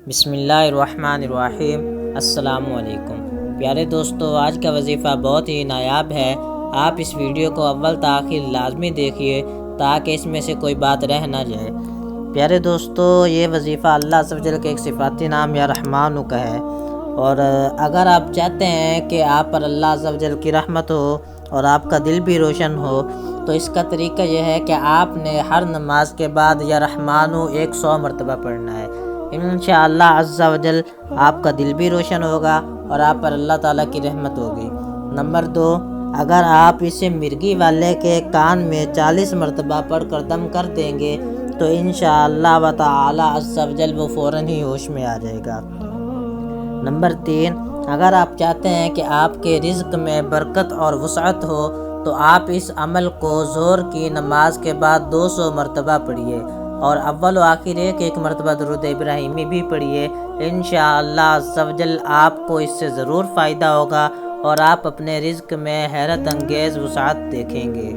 بسم اللہ الرحمن الرحیم۔ السلام علیکم پیارے دوستو، آج کا وظیفہ بہت ہی نایاب ہے۔ آپ اس ویڈیو کو اول تاخیر لازمی دیکھیے تاکہ اس میں سے کوئی بات رہ نہ جائے۔ پیارے دوستو، یہ وظیفہ اللہ عز و جل کے ایک صفاتی نام یا رحمانو کا ہے، اور اگر آپ چاہتے ہیں کہ آپ پر اللہ عز و جل کی رحمت ہو اور آپ کا دل بھی روشن ہو، تو اس کا طریقہ یہ ہے کہ آپ نے ہر نماز کے بعد یا رحمانو 100 مرتبہ پڑھنا ہے۔ انشاءاللہ عز و جل آپ کا دل بھی روشن ہوگا اور آپ پر اللہ تعالیٰ کی رحمت ہوگی۔ نمبر 2، اگر آپ اسے مرغی والے کے کان میں 40 مرتبہ پڑھ کر دم کر دیں گے تو انشاءاللہ و تعالی عز و جل وہ فوراً ہی ہوش میں آ جائے گا۔ نمبر 3، اگر آپ چاہتے ہیں کہ آپ کے رزق میں برکت اور وسعت ہو تو آپ اس عمل کو ظہر کی نماز کے بعد 200 مرتبہ پڑھیے، اور اول و آخر ایک مرتبہ درود ابراہیمی بھی پڑھیے۔ انشاءاللہ عز و جل آپ کو اس سے ضرور فائدہ ہوگا اور آپ اپنے رزق میں حیرت انگیز وسعت دیکھیں گے۔